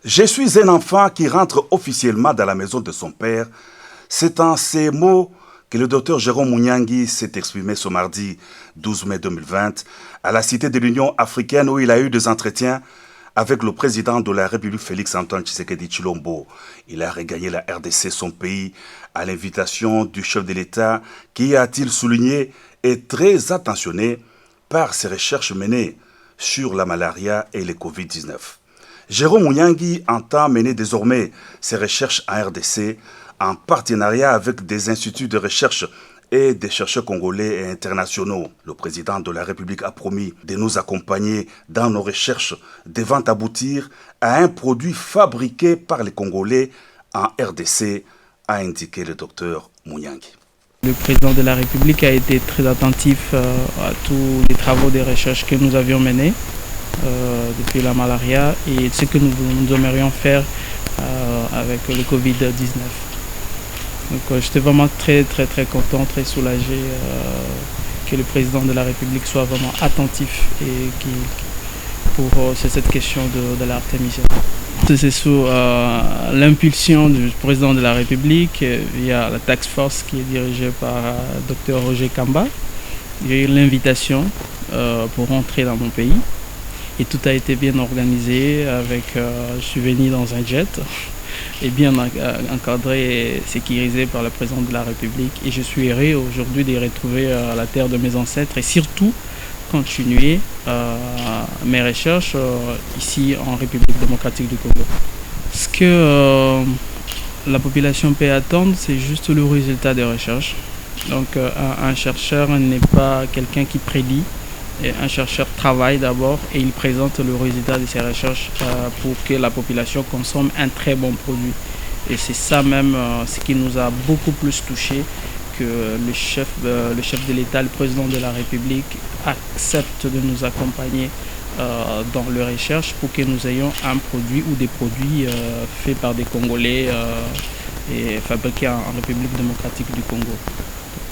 Je suis un enfant qui rentre officiellement dans la maison de son père. C'est en ces mots que le docteur Jérôme Mouniangui s'est exprimé ce mardi 12 mai 2020 à la Cité de l'Union africaine où il a eu des entretiens avec le président de la République Félix-Antoine Tshisekedi Tshilombo. Il a regagné la RDC, son pays, à l'invitation du chef de l'État qui, a-t-il souligné, est très attentionné par ses recherches menées sur la malaria et le Covid-19. Jérôme Mouniangui entend mener désormais ses recherches en RDC en partenariat avec des instituts de recherche et des chercheurs congolais et internationaux. Le président de la République a promis de nous accompagner dans nos recherches devant aboutir à un produit fabriqué par les Congolais en RDC, a indiqué le docteur Mouniangui. Le président de la République a été très attentif à tous les travaux de recherche que nous avions menés depuis la malaria et ce que nous aimerions faire avec le Covid-19. Donc j'étais vraiment très content, très soulagé que le président de la République soit vraiment attentif et pour cette question de l'artémisia. C'est sous l'impulsion du président de la République via la task force qui est dirigée par Dr Roger Kamba. J'ai eu l'invitation pour rentrer dans mon pays et tout a été bien organisé. Je suis venu dans un jet et bien encadré et sécurisé par le président de la République. Et je suis heureux aujourd'hui de retrouver la terre de mes ancêtres et surtout continuer mes recherches ici en République démocratique du Congo. Ce que la population peut attendre, c'est juste le résultat des recherches. Donc un chercheur n'est pas quelqu'un qui prédit. Et un chercheur travaille d'abord et il présente le résultat de ses recherches pour que la population consomme un très bon produit. Et c'est ça même ce qui nous a beaucoup plus touché, que le chef de l'État, le président de la République accepte de nous accompagner dans les recherches pour que nous ayons un produit ou des produits faits par des Congolais et fabriqués en République démocratique du Congo.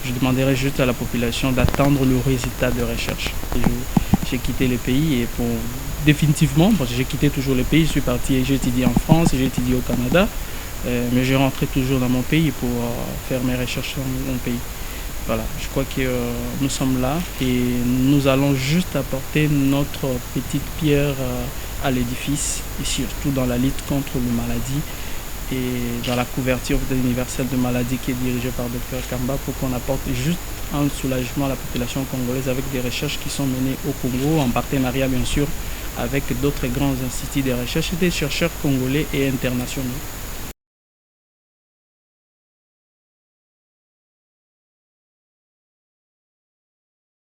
Je demanderai juste à la population d'attendre le résultat de recherche. J'ai quitté le pays et définitivement, parce que j'ai quitté toujours le pays, je suis parti et j'ai étudié en France, j'ai étudié au Canada, mais je rentrais toujours dans mon pays pour faire mes recherches dans mon pays. Voilà, je crois que nous sommes là et nous allons juste apporter notre petite pierre à l'édifice et surtout dans la lutte contre les maladies et dans la couverture universelle de maladies qui est dirigée par Dr Kamba pour qu'on apporte juste un soulagement à la population congolaise avec des recherches qui sont menées au Congo en partenariat bien sûr avec d'autres grands instituts de recherche et des chercheurs congolais et internationaux.